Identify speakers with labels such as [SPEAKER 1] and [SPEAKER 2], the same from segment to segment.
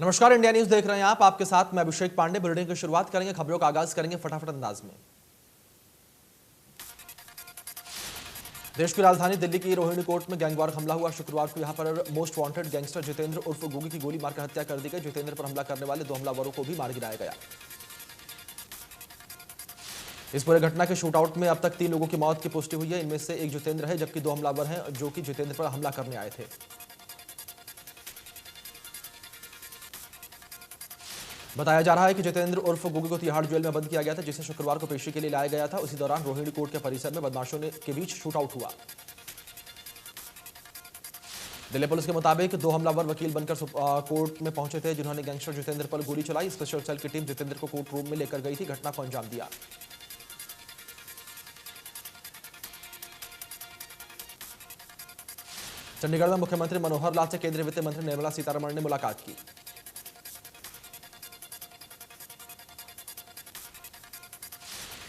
[SPEAKER 1] नमस्कार, India news देख रहे हैं आप। आपके साथ मैं अभिषेक पांडे। बुलेटिन की शुरुआत करेंगे, खबरों का आगाज करेंगे फटाफट अंदाज में। देश की राजधानी दिल्ली की रोहिणी कोर्ट में गैंगवार हमला हुआ। शुक्रवार को यहां पर मोस्ट वांटेड गैंगस्टर जितेंद्र उर्फ गोगी की गोली मारकर हत्या कर दी गई। जितेंद्र पर हमला करने वाले 2 हमलावरों को भी मार गिराया गया। इस पूरे घटना के शूटआउट में अब तक 3 लोगों की मौत की पुष्टि हुई है। इनमें से एक जितेंद्र है, जबकि 2 हमलावर हैं जो कि जितेंद्र पर हमला करने आए थे। बताया जा रहा है कि जितेंद्र उर्फ गोगी को तिहाड़ जेल में बंद किया गया था, जिसे शुक्रवार को पेशी के लिए लाया गया था। उसी दौरान रोहिणी कोर्ट के परिसर में बदमाशों के बीच शूटआउट हुआ। दिल्ली पुलिस के मुताबिक 2 हमलावर वकील बनकर कोर्ट में पहुंचे थे, जिन्होंने गैंगस्टर जितेंद्र पर गोली चलाई। स्पेशल सेल की टीम जितेंद्र को कोर्ट रूम में लेकर गई थी, घटना को अंजाम दिया। चंडीगढ़ में मुख्यमंत्री मनोहर लाल से केंद्रीय वित्त मंत्री निर्मला सीतारमण ने मुलाकात की।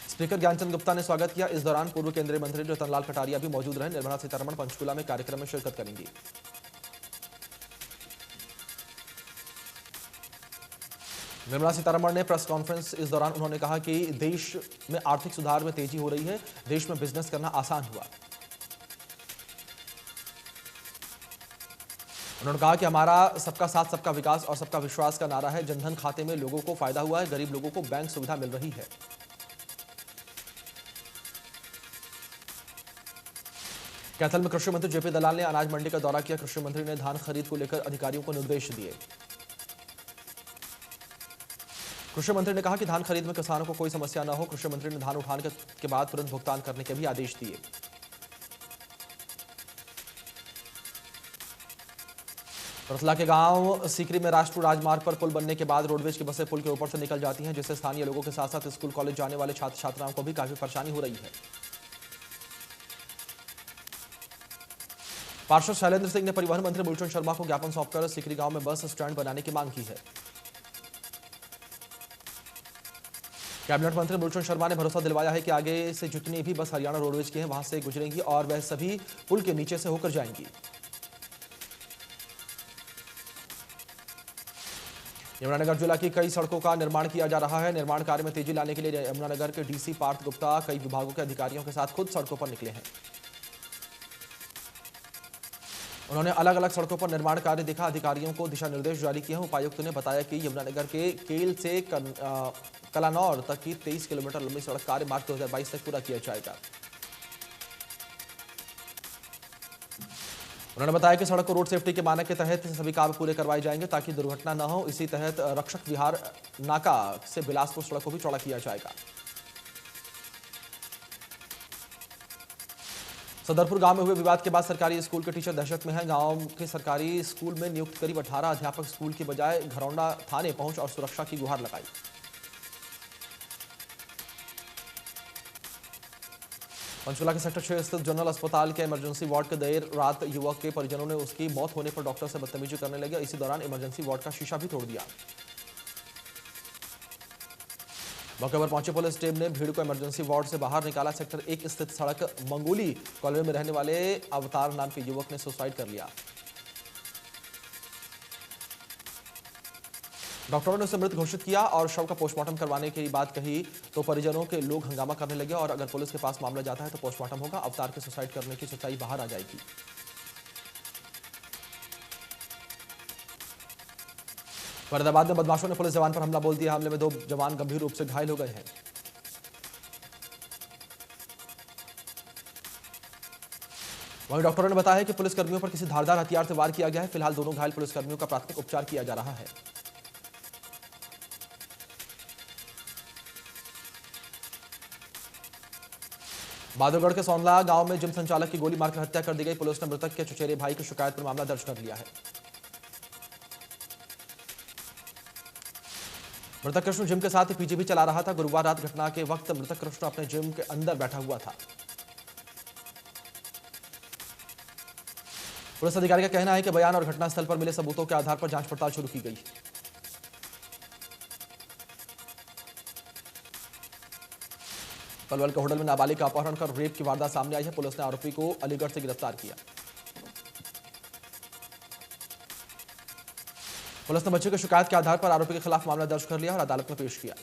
[SPEAKER 1] स्पीकर ज्ञानचंद गुप्ता ने स्वागत किया। इस दौरान पूर्व केंद्रीय मंत्री रतनलाल कटारिया भी मौजूद रहे। निर्मला सीतारमण पंचकुला में कार्यक्रम में शिरकत करेंगी। निर्मला सीतारमण ने प्रेस कॉन्फ्रेंस इस दौरान उन्होंने कहा कि देश में आर्थिक सुधार में तेजी हो रही है, देश में बिजनेस करना आसान हुआ। उन्होंने कहा कि हमारा सबका साथ सबका विकास और सबका विश्वास का नारा है। जनधन खाते में लोगों को फायदा हुआ है, गरीब लोगों को बैंक सुविधा मिल रही है। कैथल में कृषि मंत्री जेपी दलाल ने अनाज मंडी का दौरा किया। कृषि मंत्री ने धान खरीद को लेकर अधिकारियों को निर्देश दिए। कृषि मंत्री ने कहा कि धान खरीद में किसानों को कोई समस्या न हो। कृषि मंत्री ने धान उठाने के बाद तुरंत भुगतान करने के भी आदेश दिए। रतला के गांव सीकरी में राष्ट्रीय राजमार्ग पर पुल बनने के बाद रोडवेज की बसें पुल के ऊपर से निकल जाती हैं, जिससे स्थानीय लोगों के साथ साथ स्कूल कॉलेज जाने वाले छात्र छात्राओं को भी काफी परेशानी हो रही है। पार्षद शैलेंद्र सिंह ने परिवहन मंत्री मूलचंद शर्मा को ज्ञापन सौंपकर सीकरी गांव में बस स्टैंड बनाने की मांग की है। कैबिनेट मंत्री मूलचंद शर्मा ने भरोसा दिलवाया है कि आगे से जितनी भी बस हरियाणा रोडवेज की हैं वहां से गुजरेंगी और वह सभी पुल के नीचे से होकर जाएंगी। यमुनानगर जिला की कई सड़कों का निर्माण किया जा रहा है। निर्माण कार्य में तेजी लाने के लिए यमुनानगर के डीसी पार्थ गुप्ता कई विभागों के अधिकारियों के साथ खुद सड़कों पर निकले हैं। उन्होंने अलग अलग सड़कों पर निर्माण कार्य देखा, अधिकारियों को दिशा निर्देश जारी किए हैं। उपायुक्त ने बताया कि यमुनानगर के केल से कलानौर तक की 23 किलोमीटर लंबी सड़क कार्य मार्च 2022 तक पूरा किया जाएगा। उन्होंने बताया कि सड़क को रोड सेफ्टी के मानक के तहत सभी काम पूरे करवाए जाएंगे ताकि दुर्घटना न हो। इसी तहत रक्षक विहार नाका से बिलासपुर सड़क को भी चौड़ा किया जाएगा। सदरपुर गांव में हुए विवाद के बाद सरकारी स्कूल के टीचर दहशत में हैं। गांव के सरकारी स्कूल में नियुक्त करीब 18 अध्यापक स्कूल की बजाय घरौंडा थाने पहुंच और सुरक्षा की गुहार लगाई। पंचकुला के सेक्टर 6 स्थित जनरल अस्पताल के इमरजेंसी वार्ड के देर रात युवक के परिजनों ने उसकी मौत होने पर डॉक्टर से बदतमीजी करने लगे। इसी दौरान इमरजेंसी वार्ड का शीशा भी तोड़ दिया। मौके पर पहुंची पुलिस टीम ने भीड़ को इमरजेंसी वार्ड से बाहर निकाला। सेक्टर 1 स्थित सड़क मंगोली कॉलोनी में रहने वाले अवतार नाम के युवक ने सुसाइड कर लिया। डॉक्टरों ने उसे मृत घोषित किया और शव का पोस्टमार्टम करवाने की बात कही तो परिजनों के लोग हंगामा करने लगे और अगर पुलिस के पास मामला जाता है तो पोस्टमार्टम होगा। अवतार के सुसाइड करने की सच्चाई बाहर आ जाएगी। फरीदाबाद में बदमाशों ने पुलिस जवान पर हमला बोल दिया। हमले में 2 जवान गंभीर रूप से घायल हो गए हैं। वहीं डॉक्टरों ने बताया कि पुलिसकर्मियों पर किसी धारदार हथियार से वार किया गया है। फिलहाल दोनों घायल पुलिसकर्मियों का प्राथमिक उपचार किया जा रहा है। बहादुरगढ़ के सौंदला गांव में जिम संचालक की गोली मारकर हत्या कर दी गई। पुलिस ने मृतक के चचेरे भाई की शिकायत पर मामला दर्ज कर लिया है। मृतक कृष्ण जिम के साथ ही पीजीबी चला रहा था। गुरुवार रात घटना के वक्त मृतक कृष्ण अपने जिम के अंदर बैठा हुआ था। पुलिस अधिकारी का कहना है कि बयान और घटनास्थल पर मिले सबूतों के आधार पर जांच पड़ताल शुरू की गई। पलवल के होटल में नाबालिग का अपहरण कर रेप की वारदात सामने आई है। पुलिस ने आरोपी को अलीगढ़ से गिरफ्तार किया। पुलिस ने बच्चे की शिकायत के आधार पर आरोपी के खिलाफ मामला दर्ज कर लिया और अदालत में पेश किया।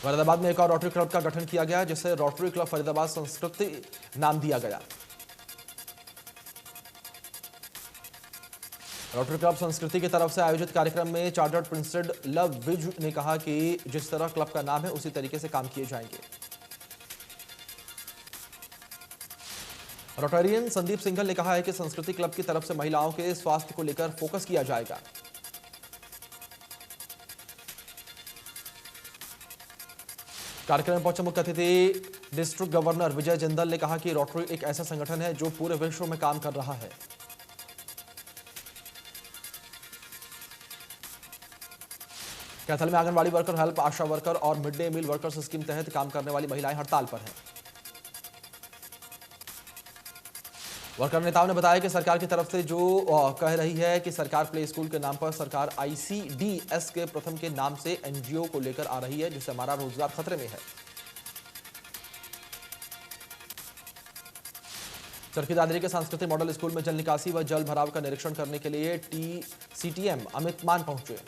[SPEAKER 1] फरीदाबाद में एक और रोटरी क्लब का गठन किया गया, जिसे रोटरी क्लब फरीदाबाद संस्कृति नाम दिया गया। रोटरी क्लब संस्कृति की तरफ से आयोजित कार्यक्रम में चार्टर्ड प्रिंसेस लव विज ने कहा कि जिस तरह क्लब का नाम है उसी तरीके से काम किए जाएंगे। रोटेरियन संदीप सिंघल ने कहा है कि संस्कृति क्लब की तरफ से महिलाओं के स्वास्थ्य को लेकर फोकस किया जाएगा। कार्यक्रम में पहुंचे मुख्य अतिथि डिस्ट्रिक्ट गवर्नर विजय जिंदल ने कहा कि रोटरी एक ऐसा संगठन है जो पूरे विश्व में काम कर रहा है। कैथल में anganwadi worker, help, ASHA worker और mid day meal workers scheme तहत काम करने वाली महिलाएं हड़ताल पर हैं। वर्कर नेताओं ने बताया कि सरकार की तरफ से जो कह रही है कि सरकार प्ले स्कूल के नाम पर सरकार ICDS के प्रथम के नाम से NGO को लेकर आ रही है, जिससे हमारा रोजगार खतरे में है। चरखी दादरी के सांस्कृतिक मॉडल स्कूल में जल निकासी व जल भराव का निरीक्षण करने के लिए CTM अमित मान पहुंचे।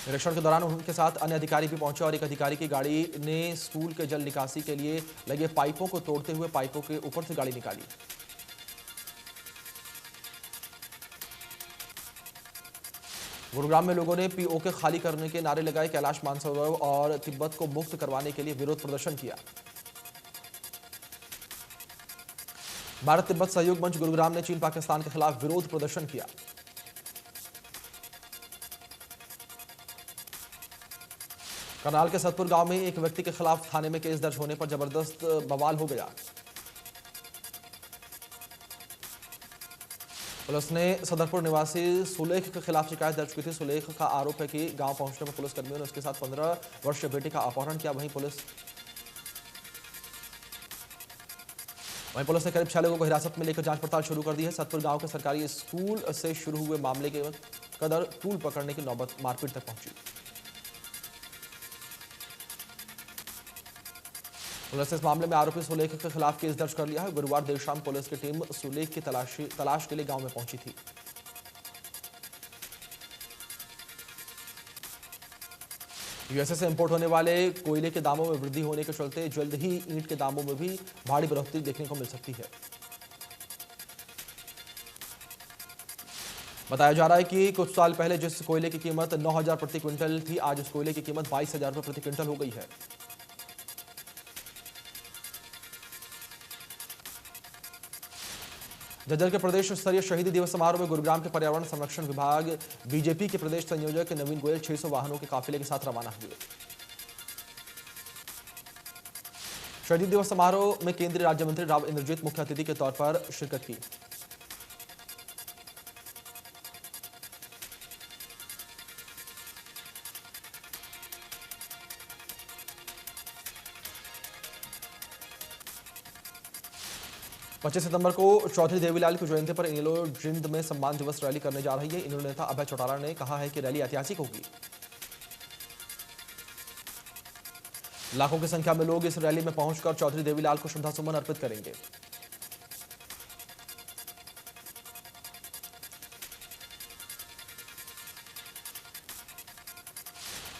[SPEAKER 1] निरीक्षण के दौरान उनके साथ अन्य अधिकारी भी पहुंचे और एक अधिकारी की गाड़ी ने स्कूल के जल निकासी के लिए लगे पाइपों को तोड़ते हुए पाइपों के ऊपर से गाड़ी निकाली। गुरुग्राम में लोगों ने POK खाली करने के नारे लगाए, कैलाश मानसरोवर और तिब्बत को मुक्त करवाने के लिए विरोध प्रदर्शन किया। भारत तिब्बत सहयोग मंच गुरुग्राम ने चीन पाकिस्तान के खिलाफ विरोध प्रदर्शन किया। करनाल के सतपुर गांव में एक व्यक्ति के खिलाफ थाने में केस दर्ज होने पर जबरदस्त बवाल हो गया। पुलिस ने सदरपुर निवासी सुलेख के खिलाफ शिकायत दर्ज की थी। सुलेख का आरोप है कि गांव पहुंचने पर पुलिसकर्मियों ने उसके साथ 15 वर्षीय बेटे का अपहरण किया। वहीं पुलिस ने करीब 6 लोगों को हिरासत में लेकर जांच पड़ताल शुरू कर दी है। सतपुर गांव के सरकारी स्कूल से शुरू हुए मामले के कदर टूल पकड़ने की नौबत मारपीट तक पहुंची। पुलिस ने इस मामले में आरोपी सुलेख के खिलाफ केस दर्ज कर लिया है। गुरुवार देर शाम पुलिस की टीम सुलेख की तलाश के लिए गांव में पहुंची थी। USA से इंपोर्ट होने वाले कोयले के दामों में वृद्धि होने के चलते जल्द ही ईंट के दामों में भी भारी बढ़ोतरी देखने को मिल सकती है। बताया जा रहा है कि कुछ साल पहले जिस कोयले की कीमत 9,000 प्रति क्विंटल थी, आज उस कोयले की कीमत 22,000 रुपये प्रति क्विंटल हो गई है। झज्जर के प्रदेश स्तरीय शहीदी दिवस समारोह में गुरुग्राम के पर्यावरण संरक्षण विभाग BJP के प्रदेश संयोजक नवीन गोयल 600 वाहनों के काफिले के साथ रवाना हुए। शहीदी दिवस समारोह में केंद्रीय राज्य मंत्री राव इंद्रजीत मुख्य अतिथि के तौर पर शिरकत की। पच्चीस सितंबर को चौधरी देवीलाल की जयंती पर इनेलो जिंद में सम्मान दिवस रैली करने जा रही है। इनेलो नेता अभय चौटाला ने कहा है कि रैली ऐतिहासिक होगी। लाखों की संख्या में लोग इस रैली में पहुंचकर चौधरी देवीलाल को श्रद्धासुमन अर्पित करेंगे।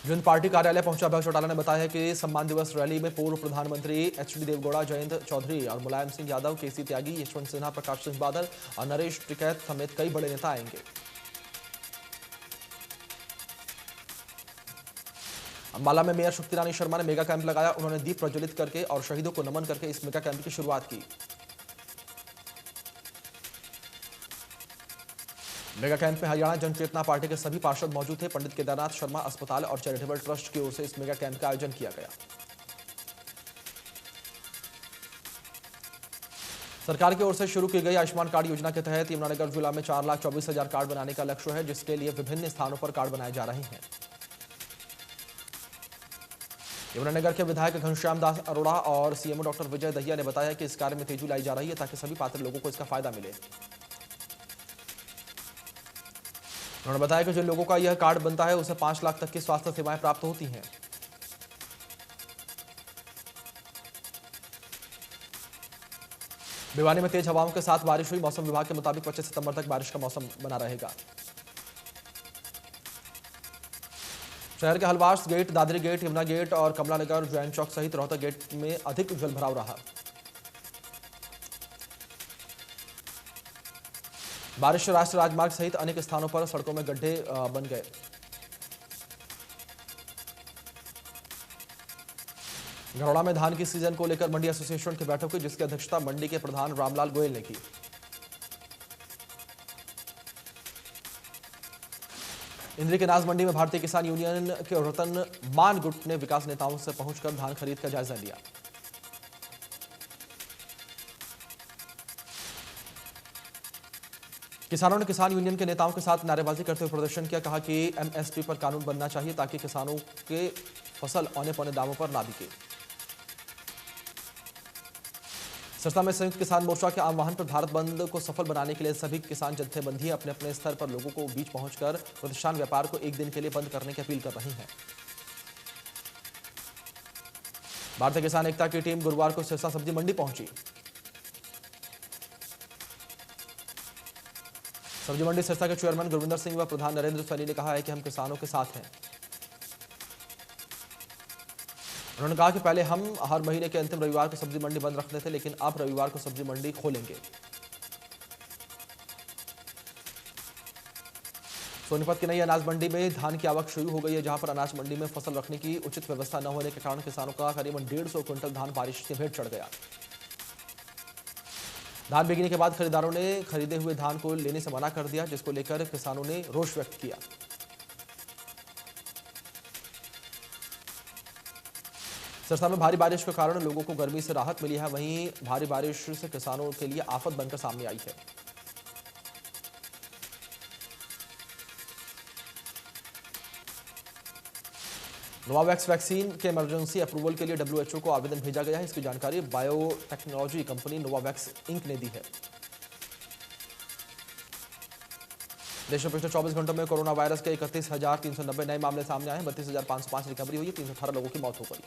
[SPEAKER 1] जिन पार्टी कार्यालय पहुंचा अभय चौटाला ने बताया कि सम्मान दिवस रैली में पूर्व प्रधानमंत्री HD देवगौड़ा, जयंत चौधरी और मुलायम सिंह यादव, KC त्यागी, यशवंत सिन्हा, प्रकाश सिंह बादल और नरेश टिकैत समेत कई बड़े नेता आएंगे। अंबाला में मेयर शक्ति रानी शर्मा ने मेगा कैंप लगाया। उन्होंने दीप प्रज्वलित करके और शहीदों को नमन करके इस मेगा कैंप की शुरुआत की। मेगा कैंप में हरियाणा जन चेतना पार्टी के सभी पार्षद मौजूद थे। पंडित केदारनाथ शर्मा अस्पताल और चैरिटेबल ट्रस्ट की ओर से इस मेगा कैंप का आयोजन किया गया। सरकार की ओर से शुरू की गई आयुष्मान कार्ड योजना के तहत यमुनानगर जिला में 4,24,000 कार्ड बनाने का लक्ष्य है, जिसके लिए विभिन्न स्थानों पर कार्ड बनाए जा रहे हैं। यमुनानगर के विधायक घनश्याम दास अरोड़ा और CMO डॉक्टर विजय दहिया ने बताया कि इस कार्य में तेजी लाई जा रही है ताकि सभी पात्र लोगों को इसका फायदा मिले। उन्होंने बताया कि जिन लोगों का यह कार्ड बनता है उसे 5 लाख तक की स्वास्थ्य सेवाएं प्राप्त होती हैं। भिवानी में तेज हवाओं के साथ बारिश हुई। मौसम विभाग के मुताबिक 25 सितंबर तक बारिश का मौसम बना रहेगा। शहर के Halwas gate, Dadri gate, Yamuna gate और कमला नगर, जैन चौक सहित रोहतक गेट में अधिक जलभराव रहा। बारिश से राष्ट्रीय राजमार्ग सहित अनेक स्थानों पर सड़कों में गड्ढे बन गए। घरौड़ा में धान की सीजन को लेकर मंडी एसोसिएशन की बैठक हुई, जिसकी अध्यक्षता मंडी के प्रधान रामलाल गोयल ने की। इंद्री के नाज मंडी में भारतीय किसान यूनियन के रतन मान गुट ने विकास नेताओं से पहुंचकर धान खरीद का जायजा लिया। किसानों ने किसान यूनियन के नेताओं के साथ नारेबाजी करते हुए प्रदर्शन किया। कहा कि एमएसपी पर कानून बनना चाहिए ताकि किसानों के फसल औने पौने दामों पर ना बिके। सिरसा में संयुक्त किसान मोर्चा के आह्वान पर भारत बंद को सफल बनाने के लिए सभी किसान जत्थेबंदी अपने अपने स्तर पर लोगों को बीच पहुंचकर प्रतिष्ठान व्यापार को एक दिन के लिए बंद करने की अपील कर रही है। भारतीय किसान एकता की टीम गुरुवार को सिरसा सब्जी मंडी पहुंची। सब्जी मंडी सिरसा के चेयरमैन गुरविंदर सिंह व प्रधान नरेंद्र सैनी ने कहा है कि हम किसानों के साथ हैं। उन्होंने कहा कि पहले हम हर महीने के अंतिम रविवार को सब्जी मंडी बंद रखते थे, लेकिन अब रविवार को सब्जी मंडी खोलेंगे। सोनीपत की नई अनाज मंडी में धान की आवक शुरू हो गई है, जहां पर अनाज मंडी में फसल रखने की उचित व्यवस्था न होने के कारण किसानों का करीबन 150 क्विंटल धान बारिश के भेंट चढ़ गया। धान बिकने के बाद खरीदारों ने खरीदे हुए धान को लेने से मना कर दिया, जिसको लेकर किसानों ने रोष व्यक्त किया। सिरसा में भारी बारिश के कारण लोगों को गर्मी से राहत मिली है, वहीं भारी बारिश से किसानों के लिए आफत बनकर सामने आई है। नोवावैक्स वैक्सीन के इमरजेंसी अप्रूवल के लिए डब्ल्यूएचओ को आवेदन भेजा गया है। इसकी जानकारी बायोटेक्नोलॉजी कंपनी नोवावैक्स इंक ने दी है। देश में पिछले 24 घंटों में कोरोना वायरस के 31,390 नए मामले सामने आए हैं। 32,505 रिकवरी हुई है। 318 लोगों की मौत हो गई।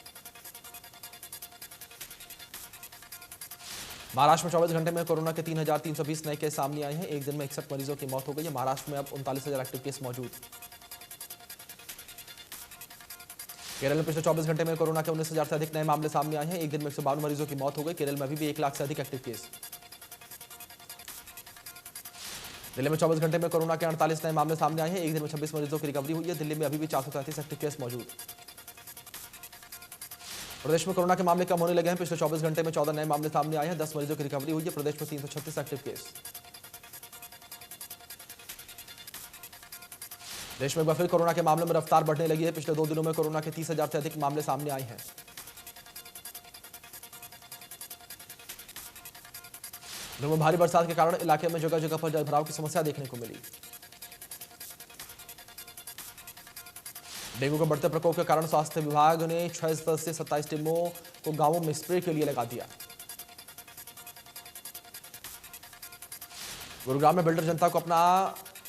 [SPEAKER 1] महाराष्ट्र में 24 घंटे में कोरोना के 3,320 नए केस सामने आए हैं। एक दिन में 61 मरीजों की मौत हो गई है। महाराष्ट्र में अब 39,000 एक्टिव केस मौजूद। केरल में पिछले 24 घंटे में कोरोना के 19,000 से अधिक नए मामले सामने आए हैं। एक दिन में 152 मरीजों की मौत हो गई। केरल में अभी भी 1 लाख से अधिक एक्टिव केस। दिल्ली में 24 घंटे में कोरोना के 48 नए मामले सामने आए हैं। एक दिन में 26 मरीजों की रिकवरी हुई है। दिल्ली में अभी भी 433 एक्टिव केस मौजूद। प्रदेश में कोरोना के मामले कम होने लगे हैं। पिछले 24 घंटे में 14 नए मामले सामने आए हैं। 10 मरीजों की रिकवरी हुई है। प्रदेश में 336 एक्टिव केस। देश में एक बार फिर कोरोना के मामलों में रफ्तार बढ़ने लगी है। पिछले 2 दिनों में कोरोना के 30,000 से अधिक मामले सामने आए हैं। दिल्ली में भारी बरसात के कारण इलाके में जगह जगह पर जलभराव की समस्या देखने को मिली। डेंगू के बढ़ते प्रकोप के कारण स्वास्थ्य विभाग ने 6 सदस्यीय 27 टीमों को गांवों में स्प्रे के लिए लगा दिया। गुरुग्राम में बिल्डर जनता को अपना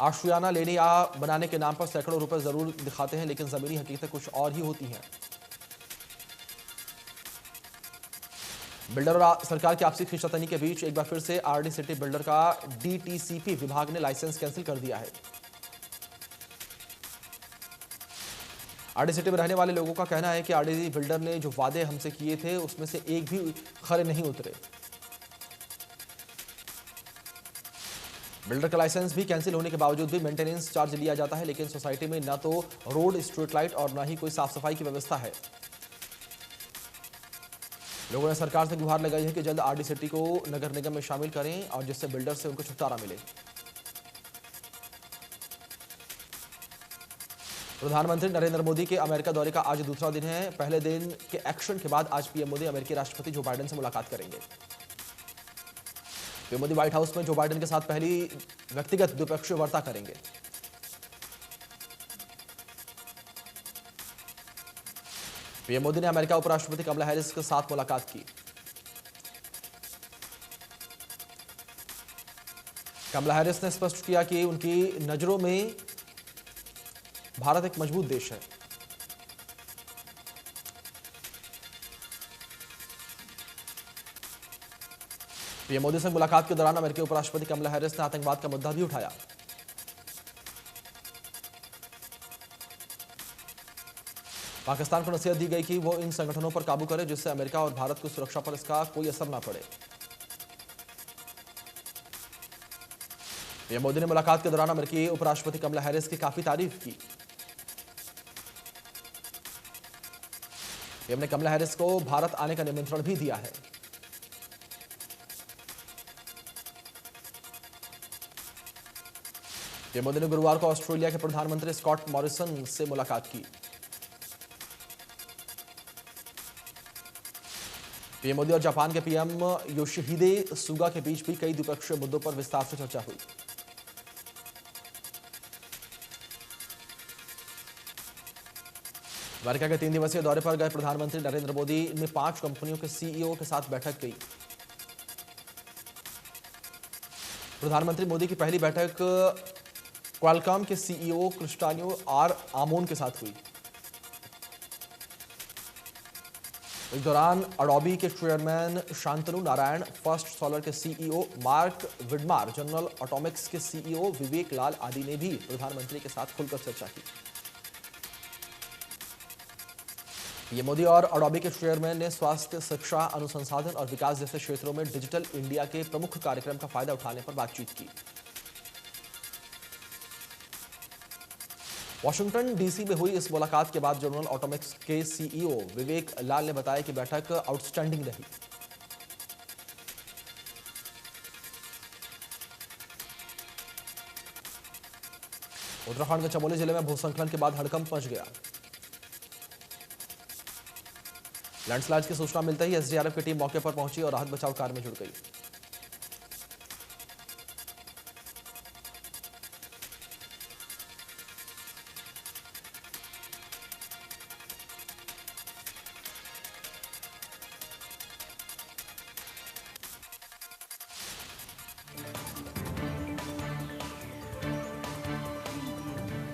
[SPEAKER 1] आशियाना लेने या बनाने के नाम पर सैकड़ों रुपए जरूर दिखाते हैं, लेकिन जमीनी हकीकत कुछ और ही होती है। बिल्डर और सरकार की आपसी खींचातानी के बीच एक बार फिर से आरडी सिटी बिल्डर का डीटीसीपी विभाग ने लाइसेंस कैंसिल कर दिया है। आरडी सिटी में रहने वाले लोगों का कहना है कि आरडी बिल्डर ने जो वादे हमसे किए थे उसमें से एक भी खरे नहीं उतरे। बिल्डर का लाइसेंस भी कैंसिल होने के बावजूद भी मेंटेनेंस चार्ज लिया जाता है, लेकिन सोसाइटी में न तो रोड, स्ट्रीट लाइट और न ही कोई साफ सफाई की व्यवस्था है। लोगों ने सरकार से गुहार लगाई है कि जल्द आरडी सिटी को नगर निगम में शामिल करें और जिससे बिल्डर से उनको छुटकारा मिले। प्रधानमंत्री नरेंद्र मोदी के अमेरिका दौरे का आज दूसरा दिन है। पहले दिन के एक्शन के बाद आज पीएम मोदी अमेरिकी राष्ट्रपति जो बाइडेन से मुलाकात करेंगे। पीएम मोदी व्हाइट हाउस में जो बाइडेन के साथ पहली व्यक्तिगत द्विपक्षीय वार्ता करेंगे। पीएम मोदी ने अमेरिका उपराष्ट्रपति कमला हैरिस के साथ मुलाकात की। कमला हैरिस ने स्पष्ट किया कि उनकी नजरों में भारत एक मजबूत देश है। पीएम मोदी से मुलाकात के दौरान अमेरिकी उपराष्ट्रपति कमला हैरिस ने आतंकवाद का मुद्दा भी उठाया। पाकिस्तान को नसीहत दी गई कि वो इन संगठनों पर काबू करे जिससे अमेरिका और भारत की सुरक्षा पर इसका कोई असर न पड़े। पीएम मोदी ने मुलाकात के दौरान अमेरिकी उपराष्ट्रपति कमला हैरिस की काफी तारीफ की। पीएम ने कमला हैरिस को भारत आने का निमंत्रण भी दिया है। पीएम मोदी ने गुरुवार को ऑस्ट्रेलिया के प्रधानमंत्री स्कॉट मॉरिसन से मुलाकात की। पीएम मोदी और जापान के पीएम योशिहिदे सुगा के बीच भी कई द्विपक्षीय मुद्दों पर विस्तार से चर्चा हुई। अमेरिका के 3 दिवसीय दौरे पर गए प्रधानमंत्री नरेंद्र मोदी ने 5 कंपनियों के सीईओ के साथ बैठक की। प्रधानमंत्री मोदी की पहली बैठक क्वालकॉम के सीईओ क्रिस्टियानो आर आमोन के साथ हुई। इस दौरान अडोबी के chairman Shantanu Narayan, first solar के सीईओ मार्क विडमार, जनरल एटॉमिक्स के सीईओ विवेक लाल आदि ने भी प्रधानमंत्री के साथ खुलकर चर्चा की। पीएम मोदी और अडोबी के चेयरमैन ने स्वास्थ्य, शिक्षा, अनुसंधान और विकास जैसे क्षेत्रों में डिजिटल इंडिया के प्रमुख कार्यक्रम का फायदा उठाने पर बातचीत की। वॉशिंगटन डीसी में हुई इस मुलाकात के बाद जनरल एटॉमिक्स के सीईओ विवेक लाल ने बताया कि बैठक आउटस्टैंडिंग रही। उत्तराखंड के चमोली जिले में भूस्खलन के बाद हड़कंप मच गया। लैंडस्लाइड की सूचना मिलते ही एसडीआरएफ की टीम मौके पर पहुंची और राहत बचाव कार्य में जुट गई।